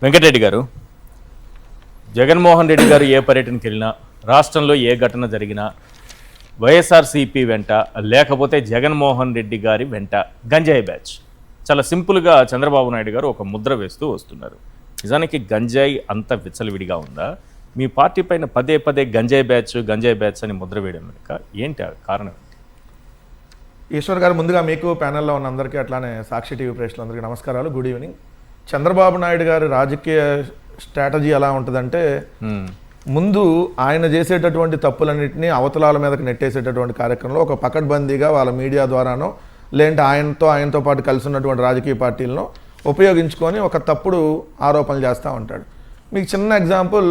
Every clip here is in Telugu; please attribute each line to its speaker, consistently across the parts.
Speaker 1: వెంకటరెడ్డి గారు, జగన్మోహన్ రెడ్డి గారు ఏ పర్యటనకి వెళ్ళినా, రాష్ట్రంలో ఏ ఘటన జరిగినా వైఎస్ఆర్సీపీ వెంట, లేకపోతే జగన్మోహన్ రెడ్డి గారి వెంట గంజాయి బ్యాచ్. చాలా సింపుల్గా చంద్రబాబు నాయుడు గారు ఒక ముద్ర వేస్తూ వస్తున్నారు. నిజానికి గంజాయి అంత విచ్చలవిడిగా ఉందా? మీ పార్టీ పైన పదే పదే గంజాయి బ్యాచ్ అని ముద్ర వేయడం వెనుక ఏంటి కారణం?
Speaker 2: ఈశ్వర్ గారు, ముందుగా మీకు ప్యానెల్లో ఉన్న అందరికీ, అట్లానే సాక్షి టీవీ ప్రేక్షకులందరికీ నమస్కారాలు, గుడ్ ఈవినింగ్. చంద్రబాబు నాయుడు గారి రాజకీయ స్ట్రాటజీ ఎలా ఉంటుందంటే, ముందు ఆయన చేసేటటువంటి తప్పులన్నింటినీ అవతలాల మీదకి నెట్టేసేటటువంటి కార్యక్రమంలో ఒక పకడ్బందీగా వాళ్ళ మీడియా ద్వారానో, లేదంటే ఆయనతో పాటు కలిసి ఉన్నటువంటి రాజకీయ పార్టీలను ఉపయోగించుకొని ఒక తప్పుడు ఆరోపణలు చేస్తూ ఉంటాడు. మీకు చిన్న ఎగ్జాంపుల్,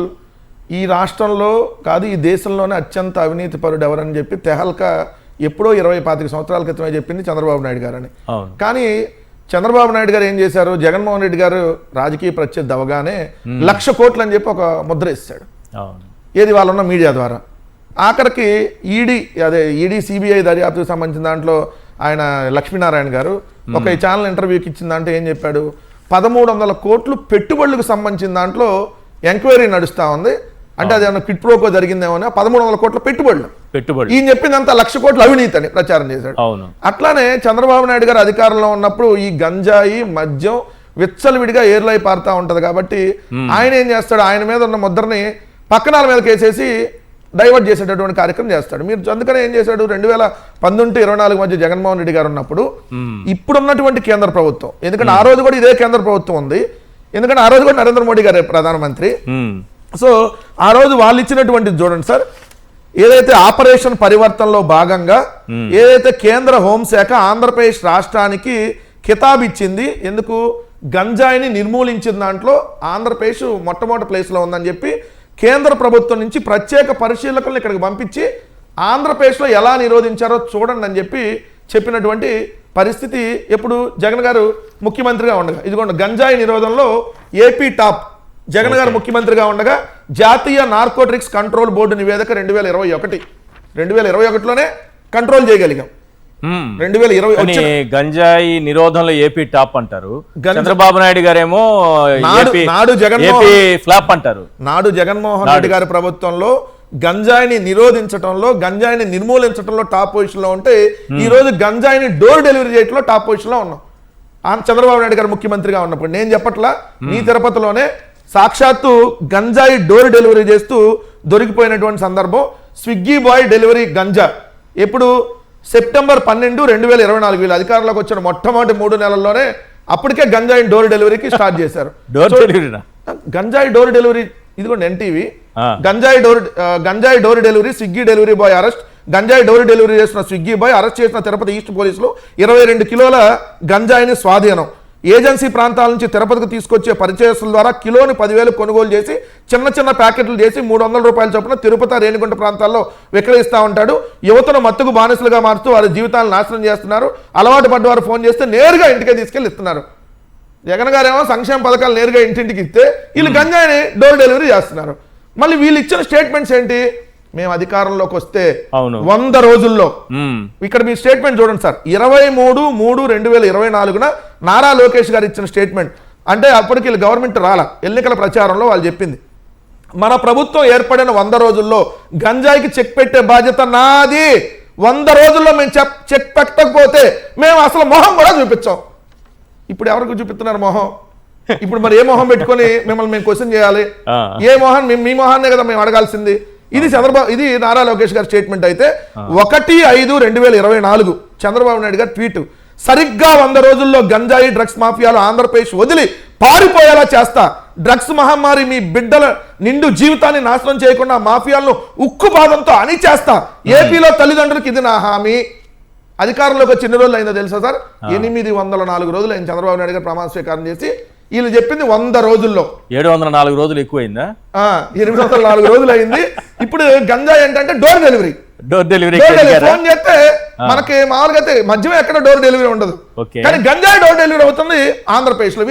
Speaker 2: ఈ రాష్ట్రంలో కాదు ఈ దేశంలోనే అత్యంత అవినీతి పరుడు ఎవరని చెప్పి తెహల్కా ఎప్పుడో 20-25 సంవత్సరాల క్రితమే చెప్పింది చంద్రబాబు నాయుడు గారని. కానీ చంద్రబాబు నాయుడు గారు ఏం చేశారు, జగన్మోహన్ రెడ్డి గారు రాజకీయ ప్రత్యర్థి అవగానే 1,00,000 కోట్లు అని చెప్పి ఒక ముద్ర ఇస్తాడు. ఏది వాళ్ళున్న మీడియా ద్వారా. ఆఖరికి ఈడీ సిబిఐ దర్యాప్తుకు సంబంధించిన దాంట్లో ఆయన లక్ష్మీనారాయణ గారు ఒక ఈ ఛానల్ ఇంటర్వ్యూకి ఇచ్చిన దాంట్లో ఏం చెప్పాడు, 1,300 కోట్లు పెట్టుబడులకు సంబంధించిన దాంట్లో ఎంక్వైరీ నడుస్తూ ఉంది. అంటే అది ఏమన్నా క్విడ్ ప్రోకో జరిగిందేమో, 1,300 కోట్ల పెట్టుబడులు. ఈయన చెప్పిందంతా 1,00,000 కోట్ల అవినీతి అని ప్రచారం చేశాడు. అట్లానే చంద్రబాబు నాయుడు గారు అధికారంలో ఉన్నప్పుడు ఈ గంజాయి మద్యం విచ్చలవిడిగా ఏర్లై పారుతా ఉంటది. కాబట్టి ఆయన ఏం చేస్తాడు, ఆయన మీద ఉన్న ముద్రని పక్కనాల మీదకి వేసేసి డైవర్ట్ చేసేటటువంటి కార్యక్రమం చేస్తాడు. మీరు అందుకనే ఏం చేశాడు, 2019-24 మధ్య జగన్మోహన్ రెడ్డి గారు ఉన్నప్పుడు ఇప్పుడున్నటువంటి కేంద్ర ప్రభుత్వం, ఎందుకంటే ఆ రోజు కూడా ఇదే కేంద్ర ప్రభుత్వం ఉంది, ఎందుకంటే ఆ రోజు కూడా నరేంద్ర మోడీ గారే ప్రధానమంత్రి. సో ఆ రోజు వాళ్ళు ఇచ్చినటువంటి చూడండి సార్, ఏదైతే ఆపరేషన్ పరివర్తనలో భాగంగా ఏదైతే కేంద్ర హోంశాఖ ఆంధ్రప్రదేశ్ రాష్ట్రానికి ఖితాబ్ ఇచ్చింది, ఎందుకు గంజాయిని నిర్మూలించిన దాంట్లో ఆంధ్రప్రదేశ్ మొట్టమొదటి ప్లేస్లో ఉందని చెప్పి కేంద్ర ప్రభుత్వం నుంచి ప్రత్యేక పరిశీలకులను ఇక్కడికి పంపించి ఆంధ్రప్రదేశ్లో ఎలా నిరోధించారో చూడండి అని చెప్పి చెప్పినటువంటి పరిస్థితి ఎప్పుడు జగన్ గారు ముఖ్యమంత్రిగా ఉండగా. ఇదిగోండి గంజాయి నిరోధంలో ఏపీ టాప్. జగన్ గారు ముఖ్యమంత్రిగా ఉండగా జాతీయ నార్కోటిక్స్ కంట్రోల్ బోర్డు నివేదిక 2021లోనే కంట్రోల్ చేయగలిగాం. 2020
Speaker 1: గంజాయి నిరోధంలో ఏపీ టాప్ అంటారు, చంద్రబాబు నాయుడు గారేమో ఫ్లాప్ అంటారు.
Speaker 2: నాడు జగన్మోహన్ రెడ్డి గారి ప్రభుత్వంలో గంజాయిని నిరోధించడంలో, గంజాయిని నిర్మూలించడంలో టాప్ పొజిషన్ లో ఉంటే, ఈ రోజు గంజాయిని డోర్ డెలివరీ చేయడంలో టాప్ పొజిషన్ లో ఉన్నాం. చంద్రబాబు నాయుడు గారు ముఖ్యమంత్రిగా ఉన్నప్పుడు నేను చెప్పట్లా, మీ తిరుపతిలోనే సాక్షాత్తు గంజాయి డోర్ డెలివరీ చేస్తూ దొరికిపోయినటువంటి సందర్భం. స్విగ్గీ బాయ్ డెలివరీ గంజా ఎప్పుడు సెప్టెంబర్ 12, 2024 వీళ్ళు అధికారంలోకి వచ్చిన మొట్టమొదటి 3 నెలల్లోనే అప్పటికే గంజాయి డోర్ డెలివరీకి స్టార్ట్ చేశారు. గంజాయి డోర్ డెలివరీ, ఇదిగోండి ఎన్టీవీ, గంజాయి door delivery, Swiggy delivery boy arrest. గంజాయి డోర్ డెలివరీ చేసిన స్విగ్గీ బాయ్ అరెస్ట్ చేసిన తిరుపతి ఈస్ట్ పోలీసులు 22 కిలోల గంజాయిని స్వాధీనం. ఏజెన్సీ ప్రాంతాల నుంచి తిరుపతికి తీసుకొచ్చే పరిచయస్తుల ద్వారా కిలోని 10,000 కొనుగోలు చేసి చిన్న చిన్న ప్యాకెట్లు చేసి 300 రూపాయల చొప్పున తిరుపతి రేణిగుంట ప్రాంతాల్లో విక్రయిస్తూ ఉంటాడు. యువతను మత్తుకు బానిసలుగా మారుతూ వారి జీవితాలను నాశనం చేస్తున్నారు. అలవాటు పడ్డవారు ఫోన్ చేస్తే నేరుగా ఇంటికే తీసుకెళ్ళి ఇస్తున్నారు. జగన్ గారేమో సంక్షేమ పథకాలు నేరుగా ఇంటింటికి ఇస్తే వీళ్ళు గంజాయిని డోర్ డెలివరీ చేస్తున్నారు. మళ్ళీ వీళ్ళు ఇచ్చిన స్టేట్మెంట్స్ ఏంటి, మేము అధికారంలోకి వస్తే 100 రోజుల్లో, ఇక్కడ మీ స్టేట్మెంట్ చూడండి సార్, 23/3/2024 నారా లోకేష్ గారు ఇచ్చిన స్టేట్మెంట్. అంటే అప్పటికి వీళ్ళు గవర్నమెంట్ రాలా, ఎన్నికల ప్రచారంలో వాళ్ళు చెప్పింది, మన ప్రభుత్వం ఏర్పడిన 100 రోజుల్లో గంజాయికి చెక్ పెట్టే బాధ్యత నాది. 100 రోజుల్లో మేము చెక్ పెట్టకపోతే మేము అసలు మొహం కూడా చూపించాం. ఇప్పుడు ఎవరికి చూపిస్తున్నారు మొహం? ఇప్పుడు మరి ఏ మొహం పెట్టుకొని మిమ్మల్ని మేము క్వశ్చన్ చేయాలి? ఏ మొహం? మీ మొహాన్నే కదా మేము అడగాల్సింది. ఇది నారా లోకేష్ గారి స్టేట్మెంట్. అయితే 1/5/2024 చంద్రబాబు నాయుడు గారు ట్వీట్, సరిగ్గా 100 రోజుల్లో గంజాయి డ్రగ్స్ మాఫియాలు ఆంధ్రప్రదేశ్ వదిలి పారిపోయేలా చేస్తా, డ్రగ్స్ మహమ్మారి మీ బిడ్డల నిండు జీవితాన్ని నాశనం చేయకుండా మాఫియాలను ఉక్కు పాదంతో అణిచేస్తా. ఏపీలో తల్లిదండ్రులకు ఇది నా హామీ. అధికారంలోకి వచ్చి ఎన్ని రోజులు అయిందో తెలుసా సార్? 804 రోజులు అయింది చంద్రబాబు నాయుడు గారు ప్రమాణ స్వీకారం చేసి. వీళ్ళు చెప్పింది 100 రోజుల్లో
Speaker 1: 704 రోజులు ఎక్కువైందా?
Speaker 2: 804 రోజులు అయింది. ఇప్పుడు గంజాయి ఏంటంటే డోర్ డెలివరీ ఫోన్ చేస్తే మనకి మామూలుగా అయితే మధ్యమే ఎక్కడ డోర్ డెలివరీ ఉండదు, కానీ గంజాయి డోర్ డెలివరీ అవుతుంది ఆంధ్రప్రదేశ్ లో.